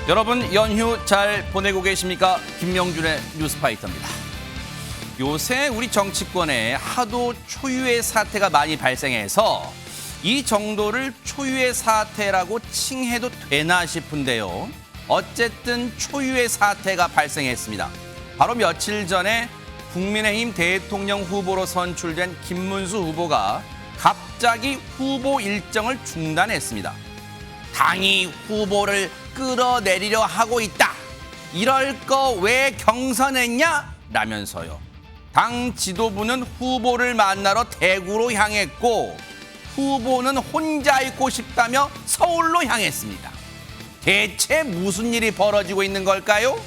여러분 연휴 잘 보내고 계십니까? 김명준의 뉴스파이터입니다. 요새 우리 정치권에 하도 초유의 사태가 많이 발생해서 이 정도를 초유의 사태라고 칭해도 되나 싶은데요. 어쨌든 초유의 사태가 발생했습니다. 바로 며칠 전에 국민의힘 대통령 후보로 선출된 김문수 후보가 갑자기 후보 일정을 중단했습니다. 당이 후보를 끌어내리려 하고 있다. 이럴 거 왜 경선했냐? 라면서요. 당 지도부는 후보를 만나러 대구로 향했고 후보는 혼자 있고 싶다며 서울로 향했습니다. 대체 무슨 일이 벌어지고 있는 걸까요?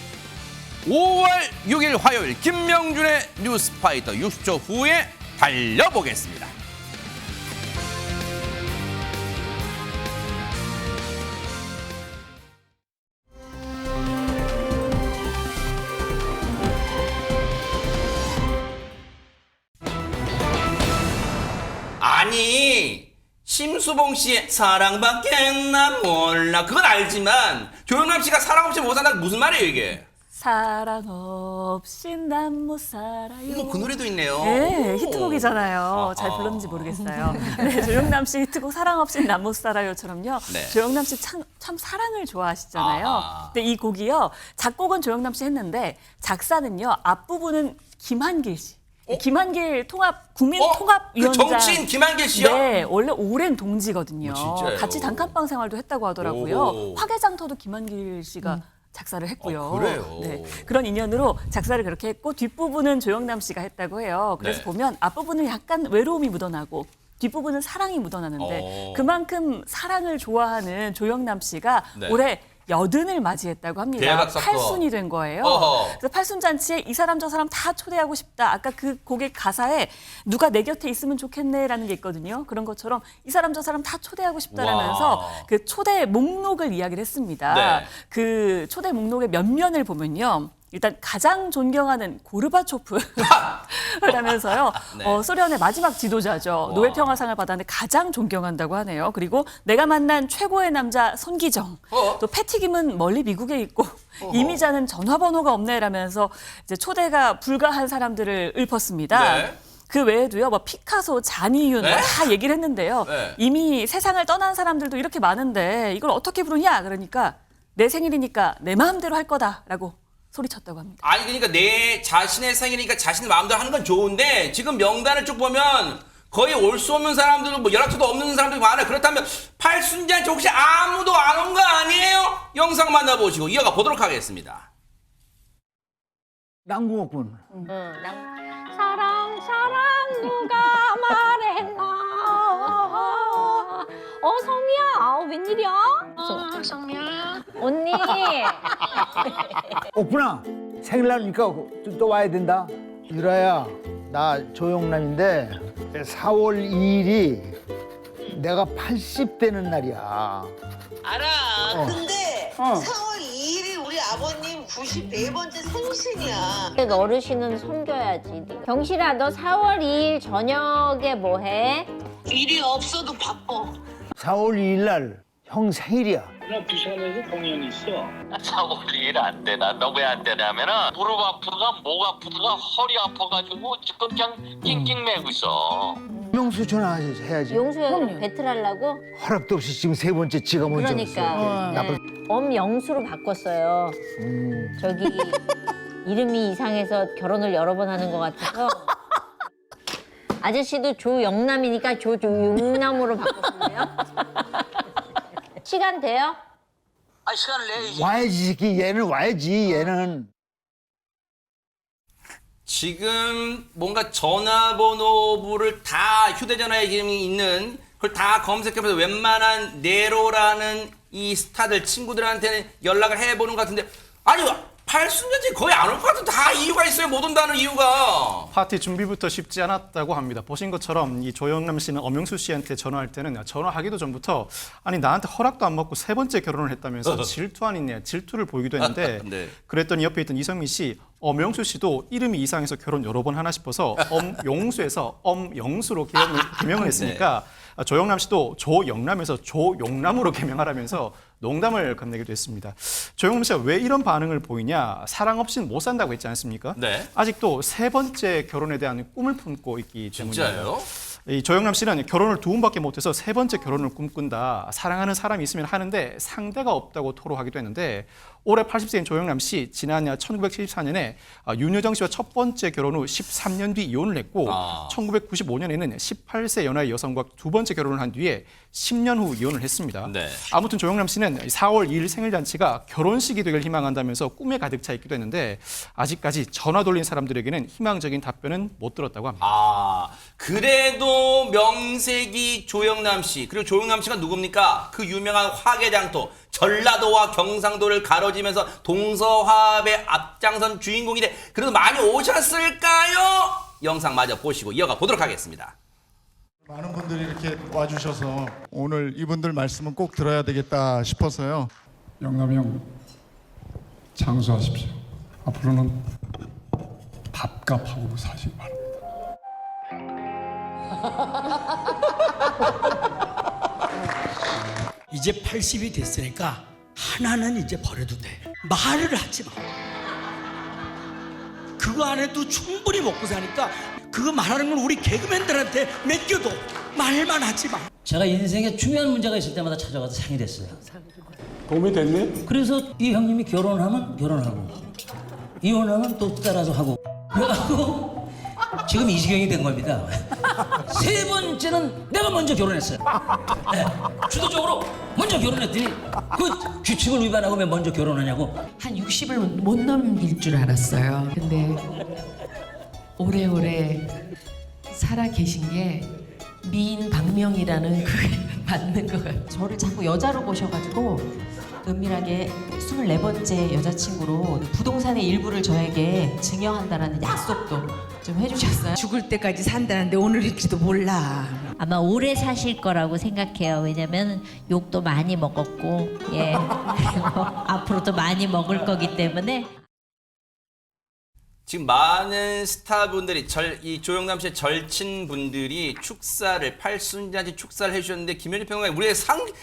5월 6일 화요일 김명준의 뉴스파이터 60초 후에 달려보겠습니다. 아니 심수봉 씨의 사랑밖에 난 몰라 그건 알지만 조영남 씨가 사랑 없이 못 산다는 무슨 말이에요 이게? 사랑 없인 난 못 살아요. 뭐 그 노래도 있네요. 네, 히트곡이잖아요. 잘 불렀는지 모르겠어요. 네, 조영남 씨 히트곡 사랑 없인 난 못 살아요처럼요. 네. 조영남 씨 참 사랑을 좋아하시잖아요. 근데 이 곡이요. 작곡은 조영남 씨 했는데 작사는요. 앞부분은 김한길 씨. 김한길 국민통합위원장. 그 정치인 김한길 씨요? 네, 원래 오랜 동지거든요. 진짜요? 같이 단칸방 생활도 했다고 하더라고요. 오호. 화개장터도 김한길 씨가 작사를 했고요. 그래요? 네, 그런 인연으로 작사를 그렇게 했고 뒷부분은 조영남 씨가 했다고 해요. 그래서 네. 보면 앞부분은 약간 외로움이 묻어나고 뒷부분은 사랑이 묻어나는데 그만큼 사랑을 좋아하는 조영남 씨가 네. 올해 여든을 맞이했다고 합니다. 대박 사건. 팔순이 된 거예요. 어허. 그래서 팔순잔치에 이 사람 저 사람 다 초대하고 싶다. 아까 그 곡의 가사에 누가 내 곁에 있으면 좋겠네라는 게 있거든요. 그런 것처럼 이 사람 저 사람 다 초대하고 싶다라면서 와. 그 초대 목록을 이야기를 했습니다. 네. 그 초대 목록의 몇 면을 보면요. 일단 가장 존경하는 고르바초프를 하면서요. 네. 소련의 마지막 지도자죠. 와. 노벨 평화상을 받았는데 가장 존경한다고 하네요. 그리고 내가 만난 최고의 남자 손기정. 또 패티김은 멀리 미국에 있고 이미자는 전화번호가 없네라면서 이제 초대가 불가한 사람들을 읊었습니다. 네. 그 외에도요, 뭐 피카소, 잔이윤 네? 다 얘기를 했는데요. 네. 이미 세상을 떠난 사람들도 이렇게 많은데 이걸 어떻게 부르냐? 그러니까 내 생일이니까 내 마음대로 할 거다라고 소리쳤다고 합니다. 아니 그러니까 내 자신의 생일이니까 자신의 마음대로 하는 건 좋은데 지금 명단을 쭉 보면 거의 올 수 없는 사람들도 뭐 연락처도 없는 사람들이 많아요. 그렇다면 팔순잔치 혹시 아무도 안 온 거 아니에요? 영상 만나보시고 이어가 보도록 하겠습니다. 남궁옥군. 사랑 누가 말했나. 성미야, 웬일이야? 성미야. 언니. 옥군아, 생일날이니까 또 와야 된다. 유라야, 나 조영남인데 4월 2일이 내가 80되는 날이야. 알아. 근데 4월 2일이 우리 아버님 94번째 생신이야. 어르신은 섬겨야지. 경실아, 너 4월 2일 저녁에 뭐 해? 일이 없어도 바빠. 4월 2일 날 형 생일이야. 나 부산에서 공연 있어. 4월 2일 안 되나? 너 왜 안 되냐면은 무릎 아프다가 목 아프다가 허리 아파가지고 지금 그냥 낑낑매고 있어. 명수 전화해야지. 용수야 배틀하려고? 허락도 없이 지금 세 번째 지가 먼저 그러니까. 왔어. 나쁜. 엄영수로 바꿨어요. 저기 이름이 이상해서 결혼을 여러 번 하는 것 같아서. 아저씨도 조영남이니까 조용남으로 바꿨어요. 시간 돼요? 아, 시간을 내야지. 와야지, 새끼. 얘는 와야지, 얘는. 지금 뭔가 전화번호부를 다 휴대전화에 이름이 있는 그걸 다 검색해서 웬만한 네로라는 이 스타들 친구들한테는 연락을 해보는 것 같은데 아니 팔순잔치 거의 안 올 것 같은 다 이유가 있어요. 못 온다는 이유가. 파티 준비부터 쉽지 않았다고 합니다. 보신 것처럼 이 조영남 씨는 엄영수 씨한테 전화할 때는 전화하기도 전부터 아니 나한테 허락도 안 받고 세 번째 결혼을 했다면서 질투 아니냐 질투를 보이기도 했는데 네. 그랬더니 옆에 있던 이성민 씨 엄영수 씨도 이름이 이상해서 결혼 여러 번 하나 싶어서 엄용수에서 엄영수로 개명을 했으니까 조영남 씨도 조영남에서 조용남으로 개명하라면서 농담을 건네기도 했습니다. 조영남 씨가 왜 이런 반응을 보이냐? 사랑 없이는 못 산다고 했지 않습니까? 네. 아직도 세 번째 결혼에 대한 꿈을 품고 있기 때문입니다. 진짜예요? 이 조영남 씨는 결혼을 두 번밖에 못해서 세 번째 결혼을 꿈꾼다. 사랑하는 사람이 있으면 하는데 상대가 없다고 토로하기도 했는데 올해 80세인 조영남 씨 지난 1974년에 윤여정 씨와 첫 번째 결혼 후 13년 뒤 이혼을 했고 1995년에는 18세 연하의 여성과 두 번째 결혼을 한 뒤에 10년 후 이혼을 했습니다. 네. 아무튼 조영남 씨는 4월 2일 생일잔치가 결혼식이 되길 희망한다면서 꿈에 가득 차 있기도 했는데 아직까지 전화 돌린 사람들에게는 희망적인 답변은 못 들었다고 합니다. 그래도 명색이 조영남 씨, 그리고 조영남 씨가 누굽니까? 그 유명한 화개장터, 전라도와 경상도를 가로지면서 동서화합의 앞장선 주인공인데 그래도 많이 오셨을까요? 영상 마저 보시고 이어가 보도록 하겠습니다. 많은 분들이 이렇게 와주셔서 오늘 이분들 말씀은 꼭 들어야 되겠다 싶어서요. 영남이 형 장수하십시오. 앞으로는 밥값하고 사시기 바랍니다. 이제 80이 됐으니까 하나는 이제 버려도 돼. 말을 하지 마. 그거 안 해도 충분히 먹고 사니까 그거 말하는 건 우리 개그맨들한테 맡겨도 말만 하지 마. 제가 인생에 중요한 문제가 있을 때마다 찾아가서 상이 됐어요. 도움이 됐니? 그래서 이 형님이 결혼하면 결혼하고 이혼하면 또 따라서 하고 그래가지고 지금 이 지경이 된 겁니다. 세 번째는 내가 먼저 결혼했어요. 네, 주도적으로 먼저 결혼했더니 그 규칙을 위반하고 왜 먼저 결혼하냐고. 한 60을 못 넘길 줄 알았어요. 근데 오래오래 살아 계신 게 미인 박명이라는 그게 맞는 것 같아요. 저를 자꾸 여자로 보셔가지고 은밀하게 24번째 여자친구로 부동산의 일부를 저에게 증여한다라는 약속도 좀 해주셨어요. 죽을 때까지 산다는데 오늘일지도 몰라. 아마 오래 사실 거라고 생각해요. 왜냐면 욕도 많이 먹었고, 예. 그리고 앞으로도 많이 먹을 거기 때문에. 지금 많은 스타분들이 이 조영남 씨의 절친분들이 축사를 팔순잔치 축사를 해주셨는데 김현희 평론가님 우리의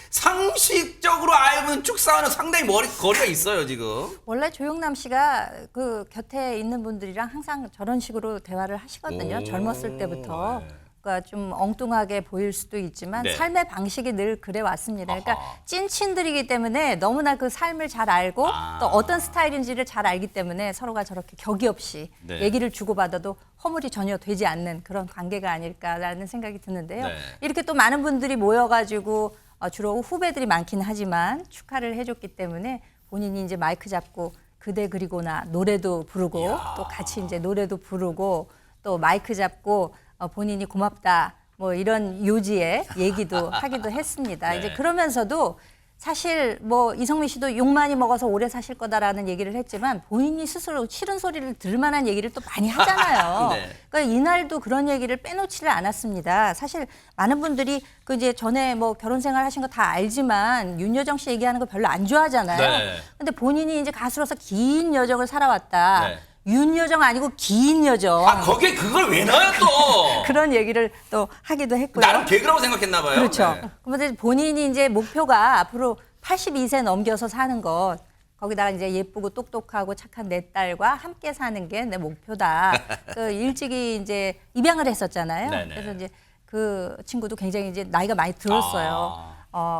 상식적으로 알고 있는 축사와는 상당히 거리가 있어요 지금. 원래 조영남 씨가 그 곁에 있는 분들이랑 항상 저런 식으로 대화를 하시거든요. 젊었을 때부터. 그러니까 좀 엉뚱하게 보일 수도 있지만 네. 삶의 방식이 늘 그래 왔습니다. 그러니까 찐친들이기 때문에 너무나 그 삶을 잘 알고 또 어떤 스타일인지를 잘 알기 때문에 서로가 저렇게 격이 없이 네. 얘기를 주고받아도 허물이 전혀 되지 않는 그런 관계가 아닐까라는 생각이 드는데요. 네. 이렇게 또 많은 분들이 모여가지고 주로 후배들이 많긴 하지만 축하를 해줬기 때문에 본인이 이제 마이크 잡고 그대 그리고 나 노래도 부르고 또 같이 이제 노래도 부르고 또 마이크 잡고 본인이 고맙다 뭐 이런 요지의 얘기도 하기도 했습니다. 네. 이제 그러면서도 사실 뭐 이성민 씨도 욕 많이 먹어서 오래 사실 거다라는 얘기를 했지만 본인이 스스로 싫은 소리를 들을 만한 얘기를 또 많이 하잖아요. 네. 그러니까 이날도 그런 얘기를 빼놓지를 않았습니다. 사실 많은 분들이 그 이제 전에 뭐 결혼 생활 하신 거 다 알지만 윤여정 씨 얘기하는 거 별로 안 좋아하잖아요. 네. 근데 본인이 이제 가수로서 긴 여정을 살아왔다. 네. 윤여정 아니고 긴 여정. 거기에 그걸 왜 넣어요 또? 그런 얘기를 또 하기도 했고요. 나름 개그라고 생각했나 봐요. 그렇죠. 네. 그런데 본인이 이제 목표가 앞으로 82세 넘겨서 사는 것. 거기다가 이제 예쁘고 똑똑하고 착한 내 딸과 함께 사는 게 내 목표다. 그 일찍이 이제 입양을 했었잖아요. 네네. 그래서 이제 그 친구도 굉장히 이제 나이가 많이 들었어요.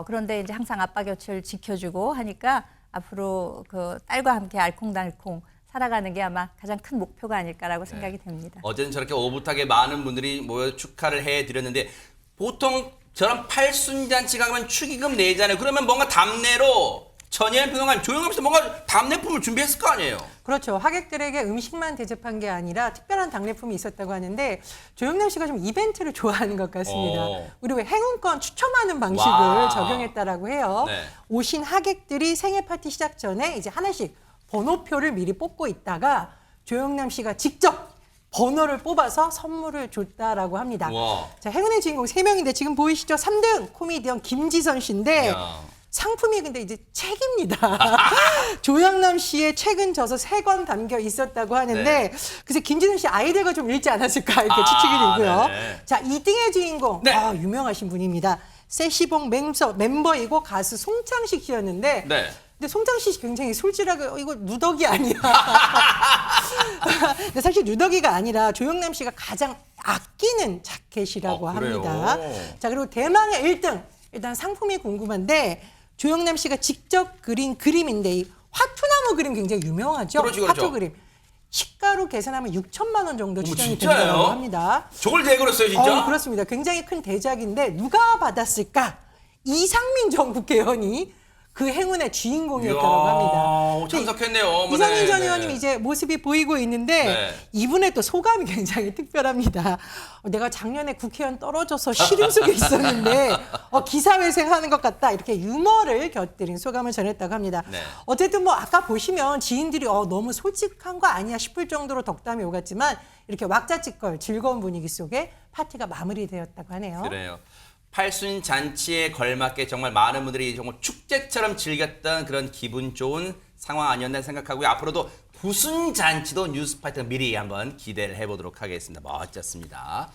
그런데 이제 항상 아빠 곁을 지켜주고 하니까 앞으로 그 딸과 함께 알콩달콩 살아가는 게 아마 가장 큰 목표가 아닐까라고 생각이 됩니다. 어제는 저렇게 오붓하게 많은 분들이 모여 축하를 해드렸는데 보통 저런 팔순잔치 가면 축의금 내잖아요. 그러면 뭔가 답례로 전예현 평론가님 조영남 씨도 뭔가 답례품을 준비했을 거 아니에요? 그렇죠. 하객들에게 음식만 대접한 게 아니라 특별한 답례품이 있었다고 하는데 조영남 씨가 좀 이벤트를 좋아하는 것 같습니다. 우리 왜 행운권 추첨하는 방식을 적용했다라고 해요. 네. 오신 하객들이 생일 파티 시작 전에 이제 하나씩 번호표를 미리 뽑고 있다가 조영남 씨가 직접 번호를 뽑아서 선물을 줬다라고 합니다. 와. 자, 행운의 주인공 3명인데 지금 보이시죠? 3등 코미디언 김지선 씨인데 야. 상품이 근데 이제 책입니다. 조영남 씨의 책은 저서 3권 담겨 있었다고 하는데 네. 그래서 김지선 씨 아이디어가 좀 읽지 않았을까 이렇게 추측이 되고요. 네네. 자, 2등의 주인공 네. 유명하신 분입니다. 세시봉 멤버이고 가수 송창식 씨였는데 네. 근데 송창식 씨 굉장히 솔직하게 이거 누더기 아니야. 근데 사실 누더기가 아니라 조영남 씨가 가장 아끼는 자켓이라고 그래요? 합니다. 자, 그리고 대망의 1등. 일단 상품이 궁금한데 조영남 씨가 직접 그린 그림인데 이 화투나무 그림 굉장히 유명하죠. 그렇죠, 그렇죠. 화투 그림. 시가로 계산하면 6천만 원 정도 추정이 진짜요? 된다고 합니다. 저걸 대그렸어요, 진짜? 그렇습니다. 굉장히 큰 대작인데 누가 받았을까? 이상민 전 국회의원이 그 행운의 주인공이었다고 합니다. 참석했네요. 이상민 전 의원님 이제 모습이 보이고 있는데 네. 이분의 또 소감이 굉장히 특별합니다. 내가 작년에 국회의원 떨어져서 시름 속에 있었는데 기사회생하는 것 같다. 이렇게 유머를 곁들인 소감을 전했다고 합니다. 네. 어쨌든 뭐 아까 보시면 지인들이 너무 솔직한 거 아니야 싶을 정도로 덕담이 오갔지만 이렇게 왁자지껄 즐거운 분위기 속에 파티가 마무리되었다고 하네요. 그래요. 팔순 잔치에 걸맞게 정말 많은 분들이 정말 축제처럼 즐겼던 그런 기분 좋은 상황 아니었나 생각하고요. 앞으로도 구순 잔치도 뉴스파이터 미리 한번 기대를 해보도록 하겠습니다. 멋졌습니다.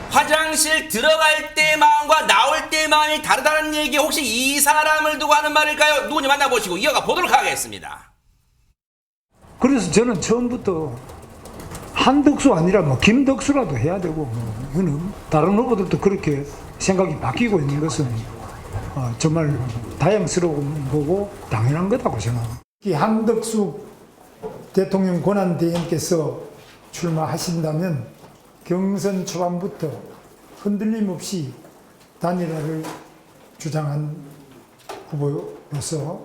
화장실 들어갈 때 마음과 나올 때 마음이 다르다는 얘기 혹시 이 사람을 두고 하는 말일까요? 누군지 만나보시고 이어가 보도록 하겠습니다. 그래서 저는 처음부터 한덕수 아니라 뭐 김덕수라도 해야 되고 이거는 다른 후보들도 그렇게 생각이 바뀌고 있는 것은 정말 다양스러운 거고 당연한 거다고 생각합니다. 한덕수 대통령 권한대행께서 출마하신다면 경선 초반부터 흔들림 없이 단일화를 주장한 후보로서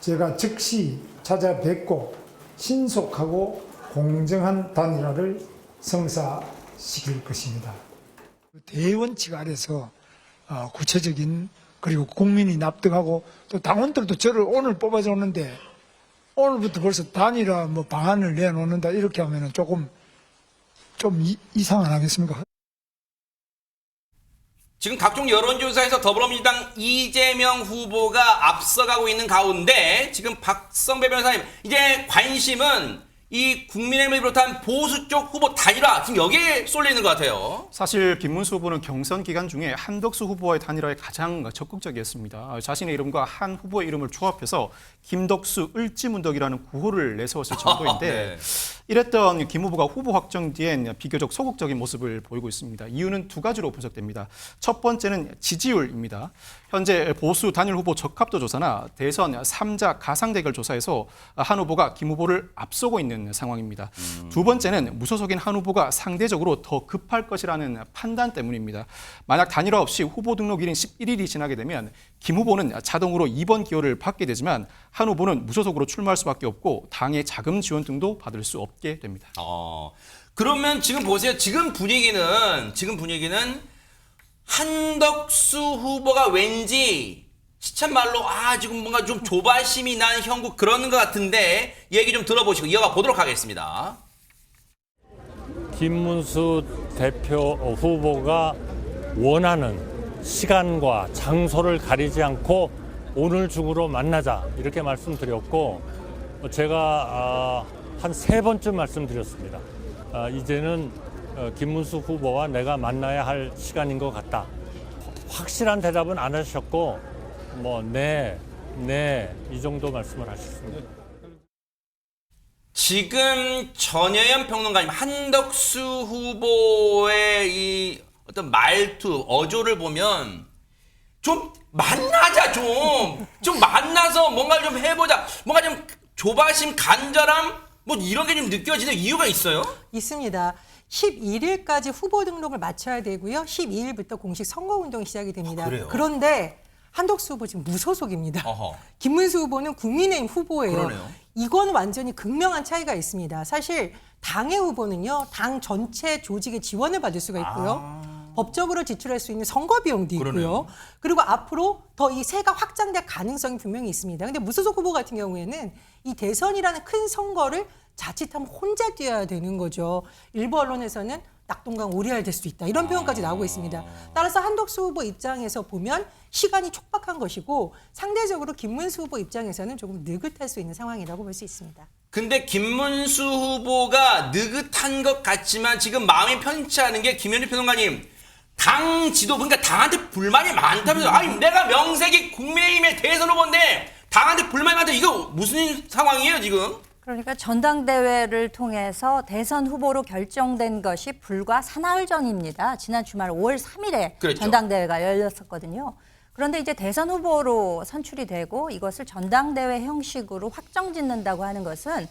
제가 즉시 찾아뵙고 신속하고 공정한 단일화를 성사시킬 것입니다. 대원칙 아래서 구체적인 그리고 국민이 납득하고 또 당원들도 저를 오늘 뽑아줬는데 오늘부터 벌써 단일화 뭐 방안을 내놓는다 이렇게 하면은 좀 이상 안 하겠습니까? 지금 각종 여론조사에서 더불어민주당 이재명 후보가 앞서가고 있는 가운데 지금 박성배 변호사님 이제 관심은 이 국민의힘을 비롯한 보수 쪽 후보 단일화 지금 여기에 쏠리는 것 같아요. 사실 김문수 후보는 경선 기간 중에 한덕수 후보와의 단일화에 가장 적극적이었습니다. 자신의 이름과 한 후보의 이름을 조합해서 김덕수 을지문덕이라는 구호를 내세웠을 정도인데 네. 이랬던 김 후보가 후보 확정 뒤엔 비교적 소극적인 모습을 보이고 있습니다. 이유는 두 가지로 분석됩니다. 첫 번째는 지지율입니다. 현재 보수 단일 후보 적합도 조사나 대선 3자 가상 대결 조사에서 한 후보가 김 후보를 앞서고 있는 상황입니다. 두 번째는 무소속인 한 후보가 상대적으로 더 급할 것이라는 판단 때문입니다. 만약 단일화 없이 후보 등록일인 11일이 지나게 되면 김 후보는 자동으로 2번 기호를 받게 되지만 한 후보는 무소속으로 출마할 수밖에 없고 당의 자금 지원 등도 받을 수 없게 됩니다. 그러면 지금 보세요. 지금 분위기는 한덕수 후보가 왠지 시참말로 지금 뭔가 좀 조바심이 난 형국 그러는 것 같은데 얘기 좀 들어보시고 이어가 보도록 하겠습니다. 김문수 대표 후보가 원하는 시간과 장소를 가리지 않고 오늘 중으로 만나자 이렇게 말씀드렸고 제가 한 3번쯤 말씀드렸습니다. 이제는 김문수 후보와 내가 만나야 할 시간인 것 같다. 확실한 대답은 안 하셨고 네 이 정도 말씀을 하셨습니다. 지금 전혜연 평론가님 한덕수 후보의 이 어떤 말투 어조를 보면 좀 만나자 좀 만나서 뭔가를 좀 해보자 뭔가 좀 조바심 간절함 뭐 이런 게 좀 느껴지는 이유가 있어요? 있습니다. 11일까지 후보 등록을 마쳐야 되고요. 12일부터 공식 선거운동이 시작이 됩니다. 그래요? 그런데 한덕수 후보 지금 무소속입니다. 어허. 김문수 후보는 국민의힘 후보예요. 그러네요. 이건 완전히 극명한 차이가 있습니다. 사실 당의 후보는요. 당 전체 조직의 지원을 받을 수가 있고요. 법적으로 지출할 수 있는 선거 비용도 있고요. 그러네요. 그리고 앞으로 더 이 세가 확장될 가능성이 분명히 있습니다. 근데 무소속 후보 같은 경우에는 이 대선이라는 큰 선거를 자칫하면 혼자 뛰어야 되는 거죠. 일부 언론에서는 낙동강 오리알 될 수도 있다. 이런 표현까지 나오고 있습니다. 따라서 한덕수 후보 입장에서 보면 시간이 촉박한 것이고 상대적으로 김문수 후보 입장에서는 조금 느긋할 수 있는 상황이라고 볼 수 있습니다. 근데 김문수 후보가 느긋한 것 같지만 지금 마음이 편치 않은 게 김현희 평론가님, 당 지도, 그러니까 당한테 불만이 많다면서. 아니, 내가 명색이 국민의힘의 대선 후보인데 당한테 불만이 많다. 이거 무슨 상황이에요, 지금? 그러니까 전당대회를 통해서 대선 후보로 결정된 것이 불과 사나흘 전입니다. 지난 주말 5월 3일에 그랬죠. 전당대회가 열렸었거든요. 그런데 이제 대선 후보로 선출이 되고 이것을 전당대회 형식으로 확정짓는다고 하는 것은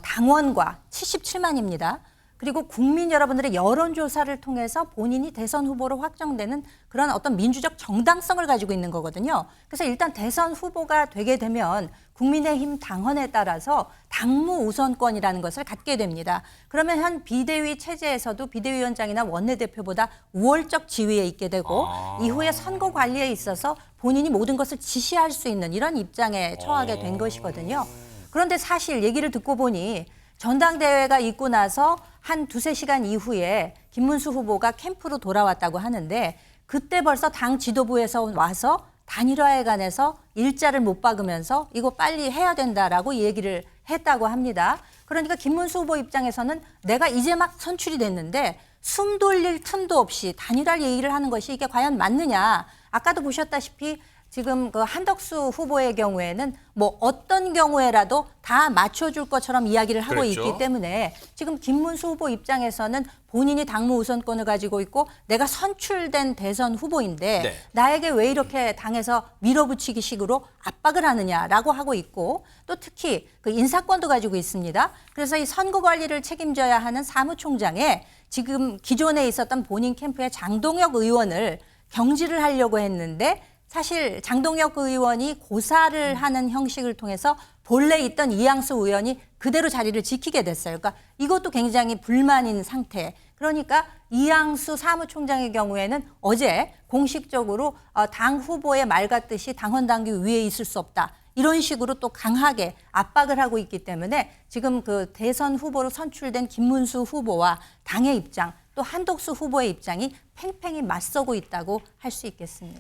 당원과 77만입니다. 그리고 국민 여러분들의 여론조사를 통해서 본인이 대선 후보로 확정되는 그런 어떤 민주적 정당성을 가지고 있는 거거든요. 그래서 일단 대선 후보가 되게 되면 국민의힘 당헌에 따라서 당무 우선권이라는 것을 갖게 됩니다. 그러면 현 비대위 체제에서도 비대위원장이나 원내대표보다 우월적 지위에 있게 되고 이후에 선거 관리에 있어서 본인이 모든 것을 지시할 수 있는 이런 입장에 처하게 된 것이거든요. 그런데 사실 얘기를 듣고 보니 전당대회가 있고 나서 한 2-3시간 이후에 김문수 후보가 캠프로 돌아왔다고 하는데 그때 벌써 당 지도부에서 와서 단일화에 관해서 일자를 못 박으면서 이거 빨리 해야 된다라고 얘기를 했다고 합니다. 그러니까 김문수 후보 입장에서는 내가 이제 막 선출이 됐는데 숨 돌릴 틈도 없이 단일화 얘기를 하는 것이 이게 과연 맞느냐. 아까도 보셨다시피 지금 그 한덕수 후보의 경우에는 뭐 어떤 경우에라도 다 맞춰줄 것처럼 이야기를 하고 그렇죠. 있기 때문에 지금 김문수 후보 입장에서는 본인이 당무 우선권을 가지고 있고 내가 선출된 대선 후보인데 네. 나에게 왜 이렇게 당에서 밀어붙이기 식으로 압박을 하느냐라고 하고 있고 또 특히 그 인사권도 가지고 있습니다. 그래서 이 선거 관리를 책임져야 하는 사무총장에 지금 기존에 있었던 본인 캠프의 장동혁 의원을 경질을 하려고 했는데 사실 장동혁 의원이 고사를 하는 형식을 통해서 본래 있던 이양수 의원이 그대로 자리를 지키게 됐어요. 그러니까 이것도 굉장히 불만인 상태. 그러니까 이양수 사무총장의 경우에는 어제 공식적으로 당 후보의 말 같듯이 당헌 당규 위에 있을 수 없다. 이런 식으로 또 강하게 압박을 하고 있기 때문에 지금 그 대선 후보로 선출된 김문수 후보와 당의 입장 또 한덕수 후보의 입장이 팽팽히 맞서고 있다고 할 수 있겠습니다.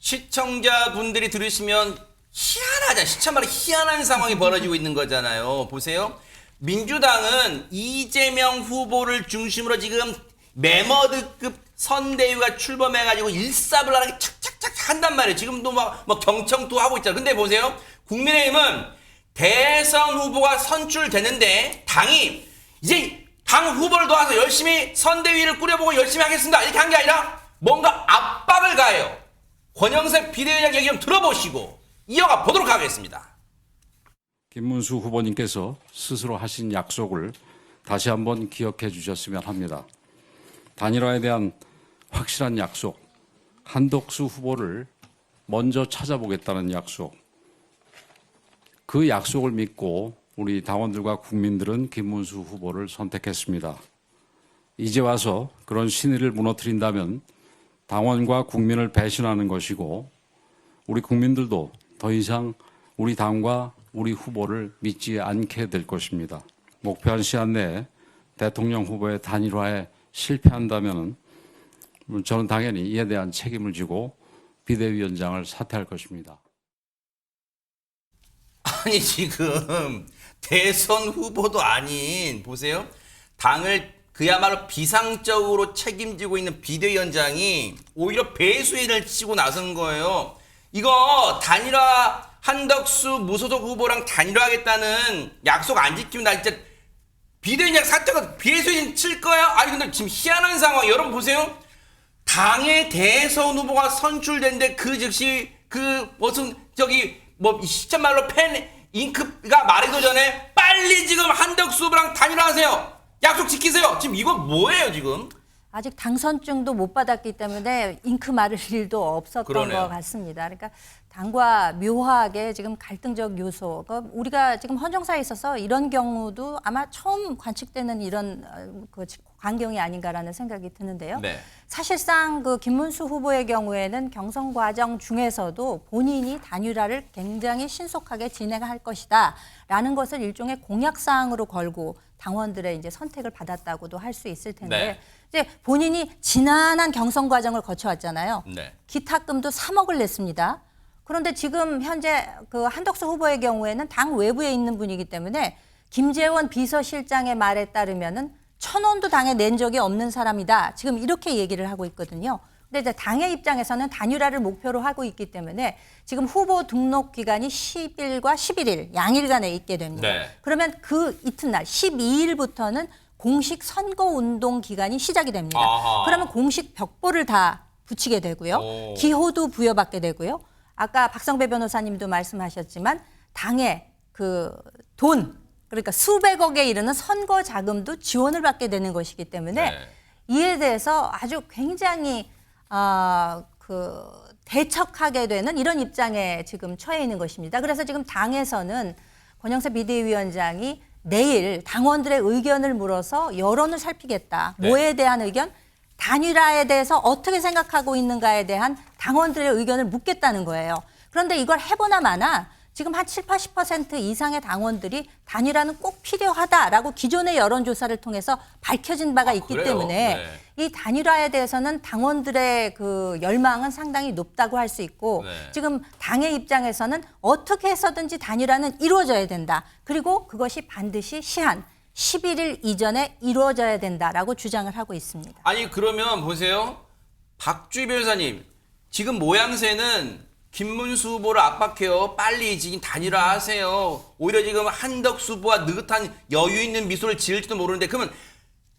시청자분들이 들으시면 희한하잖아요. 시참말로 희한한 상황이 벌어지고 있는 거잖아요. 보세요. 민주당은 이재명 후보를 중심으로 지금 메머드급 선대위가 출범해가지고 일사불란하게 착착착 한단 말이에요. 지금도 막 경청도 하고 있잖아요. 근데 보세요. 국민의힘은 대선 후보가 선출되는데 당이 이제 당 후보를 도와서 열심히 선대위를 꾸려보고 열심히 하겠습니다. 이렇게 한 게 아니라 뭔가 압박을 가해요. 권영세 비대위원장 얘기 좀 들어보시고 이어가 보도록 하겠습니다. 김문수 후보님께서 스스로 하신 약속을 다시 한번 기억해 주셨으면 합니다. 단일화에 대한 확실한 약속, 한덕수 후보를 먼저 찾아보겠다는 약속, 그 약속을 믿고 우리 당원들과 국민들은 김문수 후보를 선택했습니다. 이제 와서 그런 신의를 무너뜨린다면 당원과 국민을 배신하는 것이고 우리 국민들도 더 이상 우리 당과 우리 후보를 믿지 않게 될 것입니다. 목표한 시한 내에 대통령 후보의 단일화에 실패한다면 저는 당연히 이에 대한 책임을 지고 비대위원장을 사퇴할 것입니다. 아니 지금 대선 후보도 아닌 보세요. 당을 그야말로 비상적으로 책임지고 있는 비대위원장이 오히려 배수인을 치고 나선 거예요. 이거 단일화 한덕수 무소속 후보랑 단일화하겠다는 약속 안 지키면 나 진짜 비대위원장 사퇴가 배수인 칠 거야? 아니 근데 지금 희한한 상황. 여러분 보세요. 당의 대선 후보가 선출된데 그 즉시 그 무슨 저기 뭐 시참말로 펜 잉크가 마르기 전에 빨리 지금 한덕수 후보랑 단일화하세요. 약속 지키세요. 지금 이거 뭐예요 지금? 아직 당선증도 못 받았기 때문에 잉크 마를 일도 없었던 그러네요. 것 같습니다. 그러니까 당과 묘하게 지금 갈등적 요소, 우리가 지금 헌정사에 있어서 이런 경우도 아마 처음 관측되는 이런 그 광경이 아닌가라는 생각이 드는데요. 네. 사실상 그 김문수 후보의 경우에는 경선 과정 중에서도 본인이 단일화를 굉장히 신속하게 진행할 것이다라는 것을 일종의 공약사항으로 걸고 당원들의 이제 선택을 받았다고도 할 수 있을 텐데 이제 본인이 지난한 경선 과정을 거쳐왔잖아요. 네. 기탁금도 3억을 냈습니다. 그런데 지금 현재 그 한덕수 후보의 경우에는 당 외부에 있는 분이기 때문에 김재원 비서실장의 말에 따르면은 1,000원도 당에 낸 적이 없는 사람이다. 지금 이렇게 얘기를 하고 있거든요. 근데 이제 당의 입장에서는 단일화를 목표로 하고 있기 때문에 지금 후보 등록 기간이 10일과 11일 양일간에 있게 됩니다. 네. 그러면 그 이튿날 12일부터는 공식 선거운동 기간이 시작이 됩니다. 아하. 그러면 공식 벽보를 다 붙이게 되고요. 오. 기호도 부여받게 되고요. 아까 박성배 변호사님도 말씀하셨지만 당의 그 돈, 그러니까 수백억에 이르는 선거 자금도 지원을 받게 되는 것이기 때문에 이에 대해서 아주 굉장히 대척하게 되는 이런 입장에 지금 처해 있는 것입니다. 그래서 지금 당에서는 권영세 비대위원장이 내일 당원들의 의견을 물어서 여론을 살피겠다. 뭐에 대한 의견? 단일화에 대해서 어떻게 생각하고 있는가에 대한 당원들의 의견을 묻겠다는 거예요. 그런데 이걸 해보나 마나 지금 한 7, 80% 이상의 당원들이 단일화는 꼭 필요하다라고 기존의 여론조사를 통해서 밝혀진 바가 있기 그래요? 때문에 네. 이 단일화에 대해서는 당원들의 그 열망은 상당히 높다고 할 수 있고 지금 당의 입장에서는 어떻게 해서든지 단일화는 이루어져야 된다. 그리고 그것이 반드시 시한 11일 이전에 이루어져야 된다라고 주장을 하고 있습니다. 아니 그러면 보세요. 박주희 변호사님 지금 모양새는 김문수 후보를 압박해요. 빨리 지금 단일화하세요. 오히려 지금 한덕수 후보와 느긋한 여유 있는 미소를 지을지도 모르는데 그러면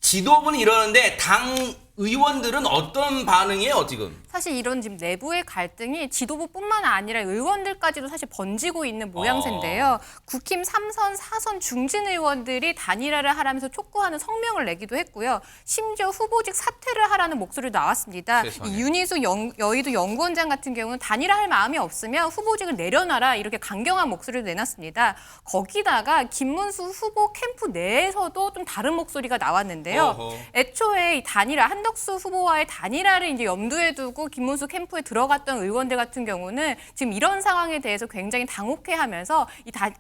지도부는 이러는데 당 의원들은 어떤 반응이에요 지금? 사실 이런 지금 내부의 갈등이 지도부뿐만 아니라 의원들까지도 사실 번지고 있는 모양새인데요. 국힘 3선, 4선 중진 의원들이 단일화를 하라면서 촉구하는 성명을 내기도 했고요. 심지어 후보직 사퇴를 하라는 목소리도 나왔습니다. 윤희수 여의도 연구원장 같은 경우는 단일화할 마음이 없으면 후보직을 내려놔라 이렇게 강경한 목소리를 내놨습니다. 거기다가 김문수 후보 캠프 내에서도 좀 다른 목소리가 나왔는데요. 애초에 이 단일화 한덕수 후보와의 단일화를 이제 염두에 두고 김문수 캠프에 들어갔던 의원들 같은 경우는 지금 이런 상황에 대해서 굉장히 당혹해하면서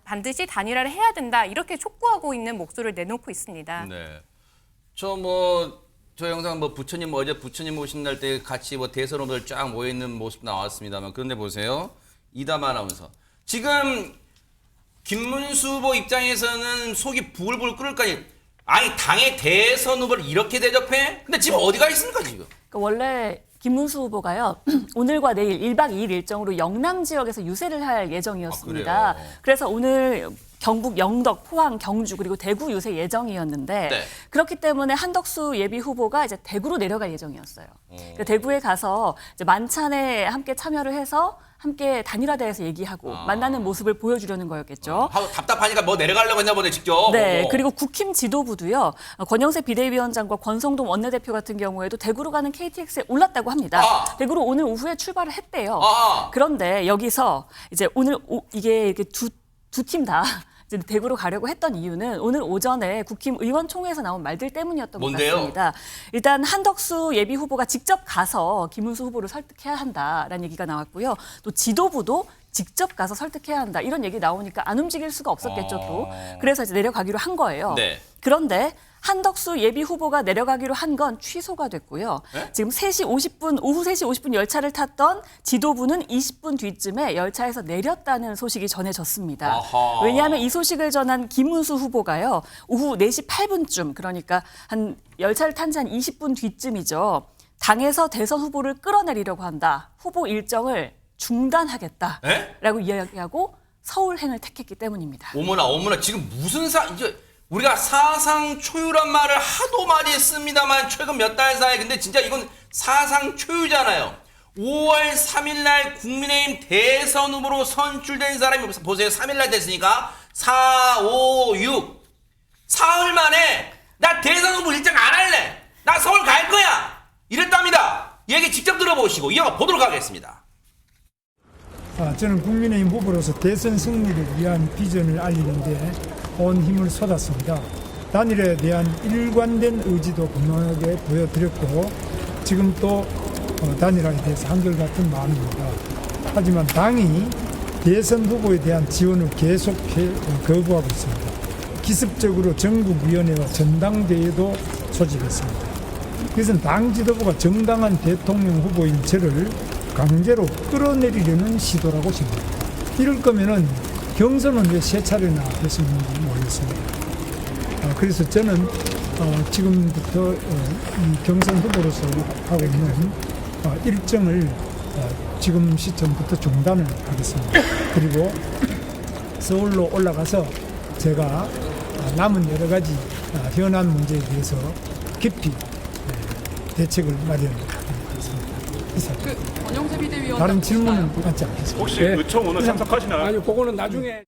반드시 단일화를 해야 된다 이렇게 촉구하고 있는 목소리를 내놓고 있습니다. 네. 저 영상 부처님 어제 부처님 오신 날 때 같이 대선 후보들 쫙 모여 있는 모습 나왔습니다만 그런데 보세요. 이담 아나운서. 지금 김문수 후보 입장에서는 속이 부글부글 끓을 거 아니에요. 아니 당의 대선 후보를 이렇게 대접해? 근데 지금 어디가 있습니까 지금? 그러니까 원래 김문수 후보가요. 오늘과 내일 1박 2일 일정으로 영남 지역에서 유세를 할 예정이었습니다. 그래서 오늘 경북 영덕, 포항, 경주 그리고 대구 유세 예정이었는데 그렇기 때문에 한덕수 예비 후보가 이제 대구로 내려갈 예정이었어요. 그러니까 대구에 가서 이제 만찬에 함께 참여를 해서 함께 단일화대에서 얘기하고 만나는 모습을 보여주려는 거였겠죠. 답답하니까 내려가려고 했나 보네 직접. 네, 그리고 국힘 지도부도요. 권영세 비대위원장과 권성동 원내대표 같은 경우에도 대구로 가는 KTX에 올랐다고 합니다. 대구로 오늘 오후에 출발을 했대요. 그런데 여기서 이제 오늘 이게 이렇게 두 팀 다 대구로 가려고 했던 이유는 오늘 오전에 국힘 의원총회에서 나온 말들 때문이었던 것 같습니다. 일단 한덕수 예비 후보가 직접 가서 김문수 후보를 설득해야 한다라는 얘기가 나왔고요. 또 지도부도 직접 가서 설득해야 한다. 이런 얘기 나오니까 안 움직일 수가 없었겠죠, 또. 그래서 이제 내려가기로 한 거예요. 그런데 한덕수 예비 후보가 내려가기로 한 건 취소가 됐고요. 지금 오후 3시 50분 열차를 탔던 지도부는 20분 뒤쯤에 열차에서 내렸다는 소식이 전해졌습니다. 왜냐하면 이 소식을 전한 김문수 후보가요. 오후 4시 8분쯤 그러니까 한 열차를 탄 지 한 20분 뒤쯤이죠. 당에서 대선 후보를 끌어내리려고 한다. 후보 일정을 중단하겠다라고 이야기하고 서울행을 택했기 때문입니다. 어머나 지금 무슨 이제 우리가 사상 초유란 말을 하도 많이 했습니다만 최근 몇 달 사이에 근데 진짜 이건 사상 초유잖아요. 5월 3일 날 국민의힘 대선 후보로 선출된 사람이 보세요. 3일 날 됐으니까 4, 5, 6 사흘 만에 나 대선 후보 일정 안 할래. 나 서울 갈 거야. 이랬답니다. 얘기 직접 들어보시고 이어가 보도록 하겠습니다. 저는 국민의힘 후보로서 대선 승리를 위한 비전을 알리는데 온 힘을 쏟았습니다. 단일화에 대한 일관된 의지도 분명하게 보여드렸고 지금 또 단일화에 대해서 한결같은 마음입니다. 하지만 당이 대선 후보에 대한 지원을 계속 거부하고 있습니다. 기습적으로 전국위원회와 전당대회도 소집했습니다. 그것은 당 지도부가 정당한 대통령 후보인 저를 강제로 끌어내리려는 시도라고 생각합니다. 이럴 거면은 경선은 왜 세 차례나 했었는지 모르겠습니다. 그래서 저는 지금부터 이 경선 후보로서 하고 있는 일정을 지금 시점부터 중단을 하겠습니다. 그리고 서울로 올라가서 제가 남은 여러 가지 현안 문제에 대해서 깊이 대책을 마련하겠습니다. 권영세 비대위원 다른 질문은 받지 않겠습니다. 혹시 의총 오늘 참석하시나요? 아니, 그거는 나중에.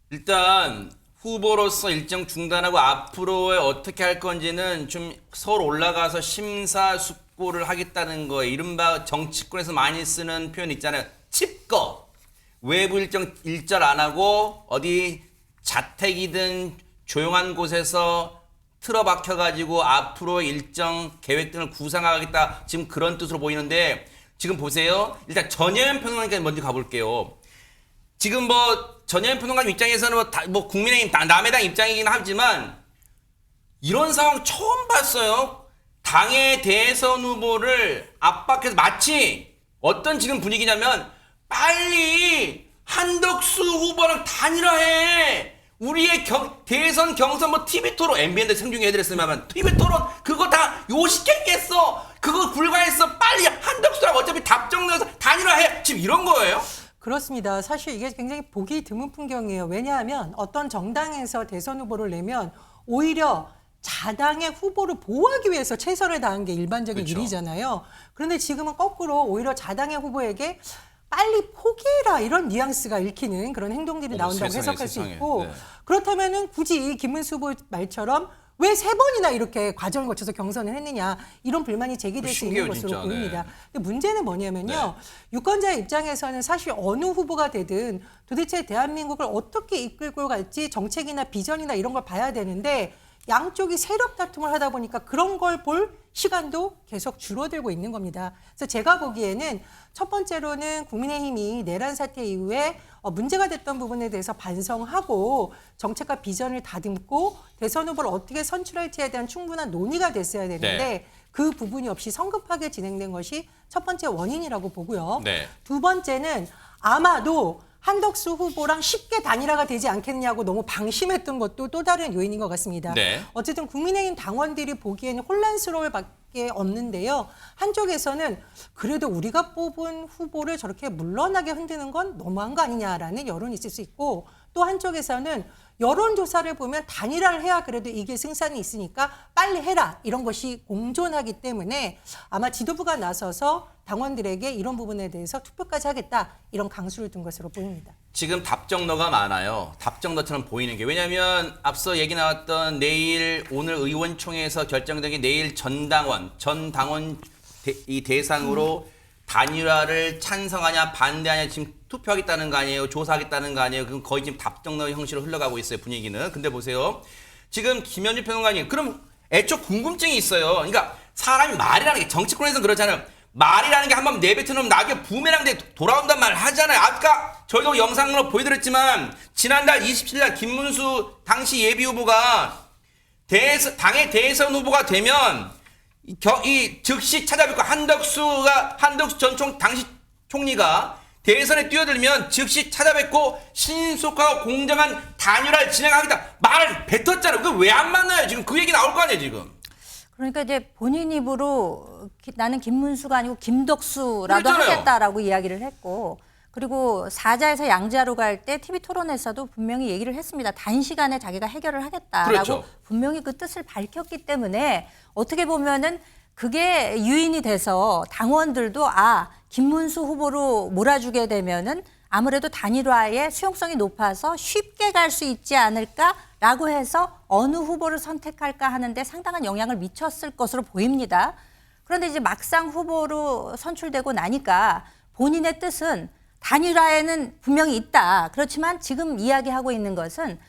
일단 후보로서 일정 중단하고 앞으로 어떻게 할 건지는 좀 서울 올라가서 심사숙고를 하겠다는 거예요. 이른바 정치권에서 많이 쓰는 표현 있잖아요. 칩거. 외부 일절 안 하고 어디 자택이든 조용한 곳에서 틀어박혀가지고 앞으로 일정 계획 등을 구상하겠다. 지금 그런 뜻으로 보이는데 지금 보세요. 일단 전혜연 평론가님께 먼저 가볼게요. 지금 뭐 전혜연 평론가님 입장에서는 뭐 국민의힘 남의 당 입장이긴 하지만 이런 상황 처음 봤어요. 당의 대선 후보를 압박해서 마치 어떤 지금 분위기냐면 빨리 한덕수 후보랑 단일화해. 우리의 대선 경선 뭐 TV 토론 MBN도 생중계해드렸으면 TV 토론 그거 다 요식했겠어. 그거 불가했어. 빨리 한덕수랑 어차피 답정 넣어서 단일화해. 지금 이런 거예요? 그렇습니다. 사실 이게 굉장히 보기 드문 풍경이에요. 왜냐하면 어떤 정당에서 대선 후보를 내면 오히려 자당의 후보를 보호하기 위해서 최선을 다한 게 일반적인 그렇죠. 일이잖아요. 그런데 지금은 거꾸로 오히려 자당의 후보에게 빨리 포기해라 이런 뉘앙스가 읽히는 그런 행동들이 나온다고 해석할 수 있고 네. 그렇다면은 굳이 김문수 후보 말처럼 왜 3번이나 이렇게 과정을 거쳐서 경선을 했느냐 이런 불만이 제기될 수 있는 것으로 진짜, 보입니다. 네. 근데 문제는 뭐냐면요. 유권자의 입장에서는 사실 어느 후보가 되든 도대체 대한민국을 어떻게 이끌고 갈지 정책이나 비전이나 이런 걸 봐야 되는데 양쪽이 세력 다툼을 하다 보니까 그런 걸 볼 시간도 계속 줄어들고 있는 겁니다. 그래서 제가 보기에는 첫 번째로는 국민의힘이 내란 사태 이후에 문제가 됐던 부분에 대해서 반성하고 정책과 비전을 다듬고 대선 후보를 어떻게 선출할지에 대한 충분한 논의가 됐어야 되는데 네. 그 부분이 없이 성급하게 진행된 것이 첫 번째 원인이라고 보고요. 네. 두 번째는 아마도 한덕수 후보랑 쉽게 단일화가 되지 않겠냐고 너무 방심했던 것도 또 다른 요인인 것 같습니다. 네. 어쨌든 국민의힘 당원들이 보기에는 혼란스러울 밖에 없는데요. 한쪽에서는 그래도 우리가 뽑은 후보를 저렇게 물러나게 흔드는 건 너무한 거 아니냐라는 여론이 있을 수 있고 또 한쪽에서는 여론조사를 보면 단일화를 해야 그래도 이게 승산이 있으니까 빨리 해라 이런 것이 공존하기 때문에 아마 지도부가 나서서 당원들에게 이런 부분에 대해서 투표까지 하겠다 이런 강수를 둔 것으로 보입니다. 지금 답정너가 많아요. 답정너처럼 보이는 게 왜냐하면 앞서 얘기 나왔던 내일 오늘 의원총회에서 결정된 내일 전 당원 이 대상으로 단일화를 찬성하냐 반대하냐 지금 투표하겠다는 거 아니에요? 조사하겠다는 거 아니에요? 그럼 거의 지금 답정너 형식으로 흘러가고 있어요, 분위기는. 근데 보세요. 지금 김현주 평론가님, 그럼 애초 궁금증이 있어요. 그러니까 사람이 말이라는 게 정치권에서는 그렇잖아요. 말이라는 게 한번 내뱉으면 나중에 부메랑 돼 돌아온단 말 하잖아요. 아까 저희도 영상으로 보여드렸지만 지난달 27일 김문수 당시 예비후보가 당의 대선 후보가 되면 이 즉시 찾아뵙고 한덕수 전 당시 총리가 대선에 뛰어들면 즉시 찾아뵙고 신속하고 공정한 단일화를 진행하겠다 말을 뱉었잖아요. 그게 왜 안 만나요? 지금 그 얘기 나올 거 아니에요, 지금. 그러니까 이제 본인 입으로 나는 김문수가 아니고 김덕수라도 그랬잖아요. 하겠다라고 이야기를 했고 그리고 사자에서 양자로 갈 때 TV 토론에서도 분명히 얘기를 했습니다. 단시간에 자기가 해결을 하겠다라고 그렇죠. 분명히 그 뜻을 밝혔기 때문에 어떻게 보면은 그게 유인이 돼서 당원들도 김문수 후보로 몰아주게 되면은 아무래도 단일화의 수용성이 높아서 쉽게 갈 수 있지 않을까라고 해서 어느 후보를 선택할까 하는데 상당한 영향을 미쳤을 것으로 보입니다. 그런데 이제 막상 후보로 선출되고 나니까 본인의 뜻은 단일화에는 분명히 있다. 그렇지만 지금 이야기하고 있는 것은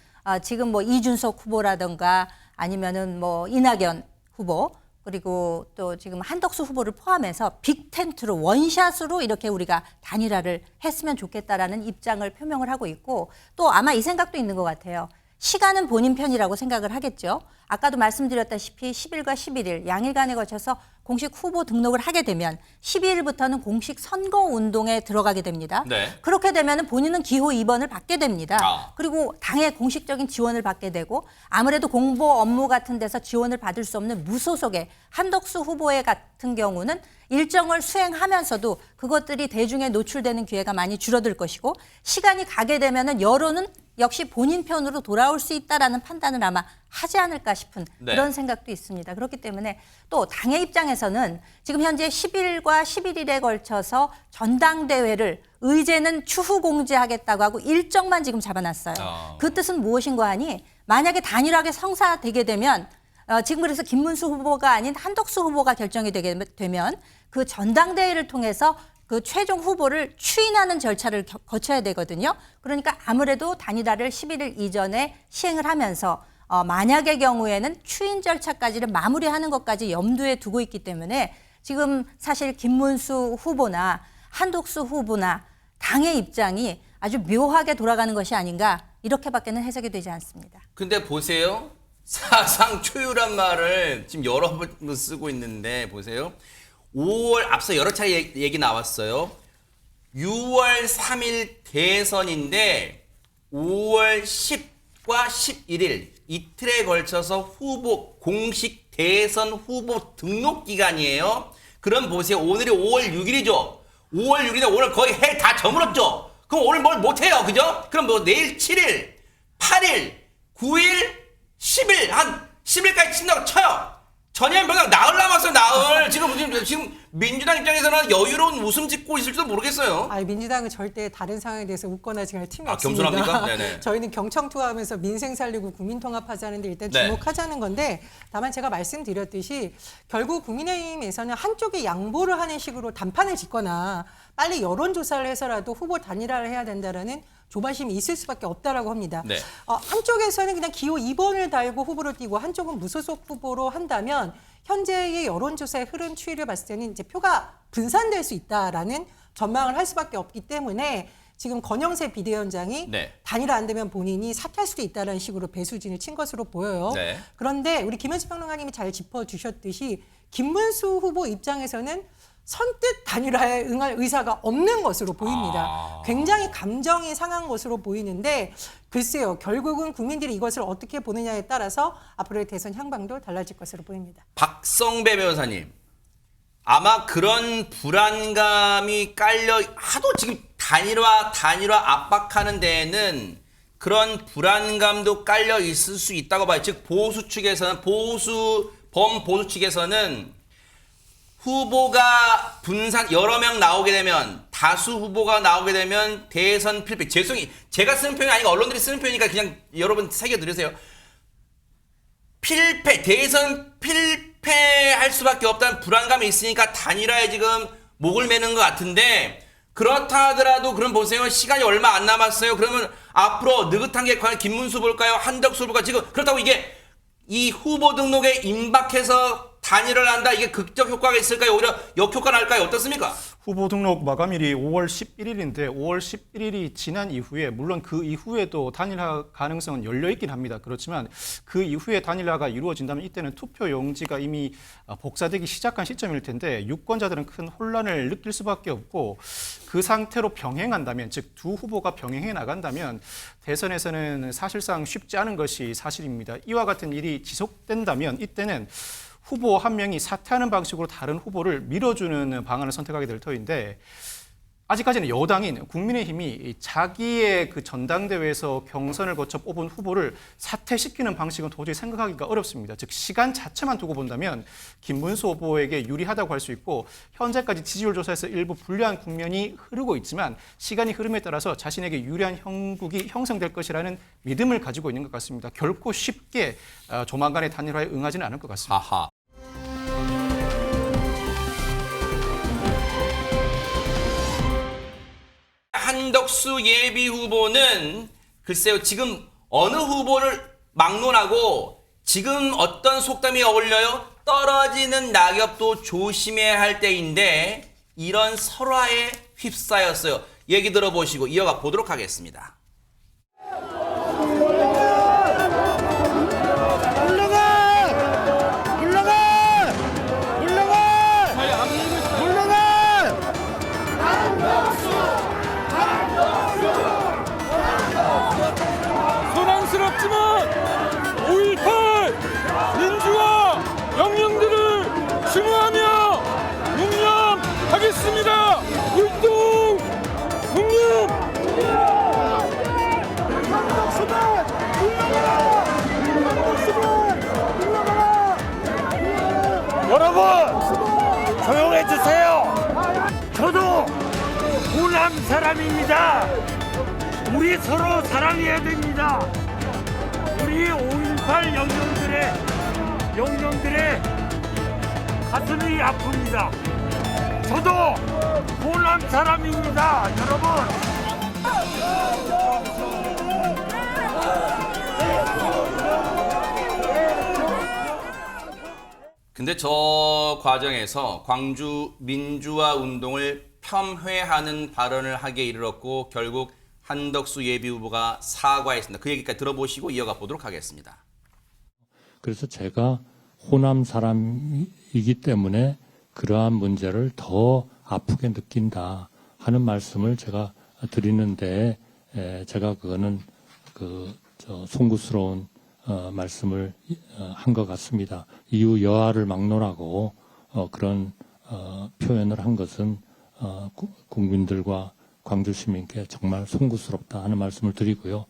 지금 뭐 이준석 후보라든가 아니면은 뭐 이낙연 후보 그리고 또 지금 한덕수 후보를 포함해서 빅텐트로 원샷으로 이렇게 우리가 단일화를 했으면 좋겠다라는 입장을 표명을 하고 있고 또 아마 이 생각도 있는 것 같아요. 시간은 본인 편이라고 생각을 하겠죠. 아까도 말씀드렸다시피 10일과 11일 양일간에 거쳐서 공식 후보 등록을 하게 되면 12일부터는 공식 선거 운동에 들어가게 됩니다. 네. 그렇게 되면 본인은 기호 2번을 받게 됩니다. 그리고 당의 공식적인 지원을 받게 되고 아무래도 공보 업무 같은 데서 지원을 받을 수 없는 무소속의 한덕수 후보의 같은 경우는 일정을 수행하면서도 그것들이 대중에 노출되는 기회가 많이 줄어들 것이고 시간이 가게 되면은 여론은 역시 본인 편으로 돌아올 수 있다라는 판단을 아마 하지 않을까 싶은 네. 그런 생각도 있습니다. 그렇기 때문에 또 당의 입장에서는 지금 현재 10일과 11일에 걸쳐서 전당대회를 의제는 추후 공지하겠다고 하고 일정만 지금 잡아놨어요. 그 뜻은 무엇인가 하니 만약에 단일하게 성사되게 되면 지금 그래서 김문수 후보가 아닌 한덕수 후보가 결정이 되게 되면 그 전당대회를 통해서 그 최종 후보를 추인하는 절차를 거쳐야 되거든요. 그러니까 아무래도 단일화를 11일 이전에 시행을 하면서 만약의 경우에는 추인 절차까지를 마무리하는 것까지 염두에 두고 있기 때문에 지금 사실 김문수 후보나 한덕수 후보나 당의 입장이 아주 묘하게 돌아가는 것이 아닌가 이렇게밖에는 해석이 되지 않습니다. 근데 보세요. 사상 초유란 말을 지금 여러 번 쓰고 있는데 보세요. 5월 앞서 여러 차례 얘기 나왔어요. 6월 3일 대선인데 5월 10과 11일 이틀에 걸쳐서 후보 공식 대선 후보 등록 기간이에요. 그럼 보세요. 오늘이 5월 6일이죠. 5월 6일인데 오늘 거의 해 다 저물었죠. 그럼 오늘 뭘 못해요. 그죠? 그럼 뭐 내일 7일, 8일, 9일, 10일, 한 10일까지 친다고 쳐요. 전혀 별로 나흘 남았어요. 나흘. 지금 민주당 입장에서는 여유로운 웃음 짓고 있을지도 모르겠어요. 민주당은 절대 다른 상황에 대해서 웃거나 지금 할 틈이 없습니다. 겸손합니까? 네네. 저희는 경청 투하하면서 민생 살리고 국민 통합하자는데 일단 네. 주목하자는 건데 다만 제가 말씀드렸듯이 결국 국민의힘에서는 한쪽에 양보를 하는 식으로 단판을 짓거나 빨리 여론조사를 해서라도 후보 단일화를 해야 된다라는 조바심이 있을 수밖에 없다라고 합니다. 네. 한쪽에서는 그냥 기호 2번을 달고 후보를 띄고 한쪽은 무소속 후보로 한다면 현재의 여론조사의 흐름 추이를 봤을 때는 이제 표가 분산될 수 있다라는 전망을 할 수밖에 없기 때문에 지금 권영세 비대위원장이 네. 단일화 안 되면 본인이 사퇴할 수도 있다라는 식으로 배수진을 친 것으로 보여요. 네. 그런데 우리 김현수 평론가님이 잘 짚어주셨듯이 김문수 후보 입장에서는 선뜻 단일화에 응할 의사가 없는 것으로 보입니다. 굉장히 감정이 상한 것으로 보이는데 글쎄요. 결국은 국민들이 이것을 어떻게 보느냐에 따라서 앞으로의 대선 향방도 달라질 것으로 보입니다. 박성배 변호사님. 아마 그런 불안감이 깔려 하도 지금 단일화 압박하는 데에는 그런 불안감도 깔려 있을 수 있다고 봐요. 즉 보수 측에서는 범보수 측에서는 후보가 분산 여러 명 나오게 되면 다수 후보가 나오게 되면 대선 필패. 제가 쓰는 표현이 아니고 언론들이 쓰는 표현이니까 그냥 여러분 새겨드리세요. 대선 필패할 수밖에 없다는 불안감이 있으니까 단일화에 지금 목을 매는 것 같은데 그렇다 하더라도 그럼 보세요. 시간이 얼마 안 남았어요. 그러면 앞으로 느긋한 게 과연 김문수 후보일까요? 한덕수 후보가 지금 그렇다고 이게 이 후보 등록에 임박해서 단일화를 한다. 이게 극적 효과가 있을까요? 오히려 역효과 날까요? 어떻습니까? 후보 등록 마감일이 5월 11일인데 5월 11일이 지난 이후에 물론 그 이후에도 단일화 가능성은 열려있긴 합니다. 그렇지만 그 이후에 단일화가 이루어진다면 이때는 투표 용지가 이미 복사되기 시작한 시점일 텐데 유권자들은 큰 혼란을 느낄 수밖에 없고 그 상태로 병행한다면 즉 두 후보가 병행해 나간다면 대선에서는 사실상 쉽지 않은 것이 사실입니다. 이와 같은 일이 지속된다면 이때는 후보 한 명이 사퇴하는 방식으로 다른 후보를 밀어주는 방안을 선택하게 될 터인데 아직까지는 여당인 국민의힘이 자기의 그 전당대회에서 경선을 거쳐 뽑은 후보를 사퇴시키는 방식은 도저히 생각하기가 어렵습니다. 즉 시간 자체만 두고 본다면 김문수 후보에게 유리하다고 할 수 있고 현재까지 지지율 조사에서 일부 불리한 국면이 흐르고 있지만 시간이 흐름에 따라서 자신에게 유리한 형국이 형성될 것이라는 믿음을 가지고 있는 것 같습니다. 결코 쉽게 조만간의 단일화에 응하지는 않을 것 같습니다. 아하. 한덕수 예비 후보는 글쎄요, 지금 어느 후보를 막론하고 지금 어떤 속담이 어울려요? 떨어지는 낙엽도 조심해야 할 때인데 이런 설화에 휩싸였어요. 얘기 들어보시고 이어가 보도록 하겠습니다. 소란스럽지만 5.18 민주화 영령들을 증오하며 묵념하겠습니다. 율동 묵념. 여러분 조용해 주세요. 저도 호남 사람입니다. 우리 서로 사랑해야 됩니다. 우리 5.18 영령들의 가슴이 아픕니다. 저도 호남 사람입니다. 여러분. 근데 저 과정에서 광주 민주화 운동을 폄훼하는 발언을 하게 이르렀고 결국 한덕수 예비 후보가 사과했습니다. 그 얘기까지 들어보시고 이어가 보도록 하겠습니다. 그래서 제가 호남 사람이기 때문에 그러한 문제를 더 아프게 느낀다 하는 말씀을 제가 드리는데 제가 그거는 송구스러운 말씀을 한 것 같습니다. 이후 여하를 막론하고 그런 표현을 한 것은 국민들과 광주 시민께 정말 송구스럽다 하는 말씀을 드리고요.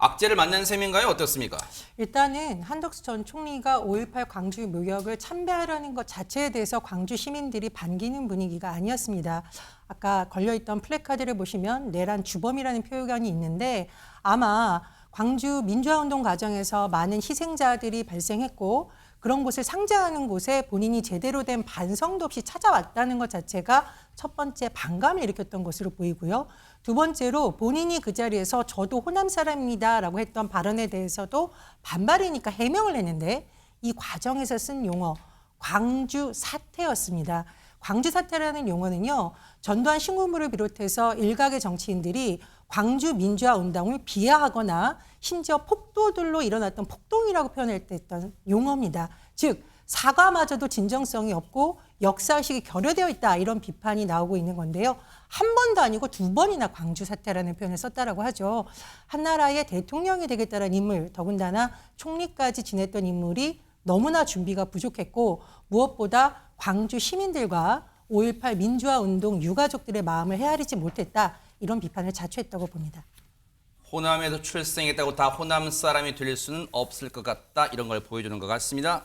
악재를 만난 셈인가요? 어떻습니까? 일단은 한덕수 전 총리가 5.18 광주 묘역을 참배하려는 것 자체에 대해서 광주 시민들이 반기는 분위기가 아니었습니다. 아까 걸려있던 플래카드를 보시면 내란 주범이라는 표현이 있는데 아마 광주 민주화운동 과정에서 많은 희생자들이 발생했고 그런 곳을 상징하는 곳에 본인이 제대로 된 반성도 없이 찾아왔다는 것 자체가 첫 번째 반감을 일으켰던 것으로 보이고요. 두 번째로 본인이 그 자리에서 저도 호남 사람입니다라고 했던 발언에 대해서도 반발이니까 해명을 했는데 이 과정에서 쓴 용어 광주 사태였습니다. 광주 사태라는 용어는요. 전두환 신군부를 비롯해서 일각의 정치인들이 광주 민주화 운동을 비하하거나 심지어 폭도들로 일어났던 폭동이라고 표현할 때 했던 용어입니다. 즉 사과마저도 진정성이 없고 역사의식이 결여되어 있다 이런 비판이 나오고 있는 건데요. 한 번도 아니고 두 번이나 광주 사태라는 표현을 썼다라고 하죠. 한 나라의 대통령이 되겠다는 인물, 더군다나 총리까지 지냈던 인물이 너무나 준비가 부족했고 무엇보다 광주 시민들과 5.18 민주화 운동 유가족들의 마음을 헤아리지 못했다. 이런 비판을 자초했다고 봅니다. 호남에서 출생했다고 다 호남 사람이 될 수는 없을 것 같다. 이런 걸 보여주는 것 같습니다.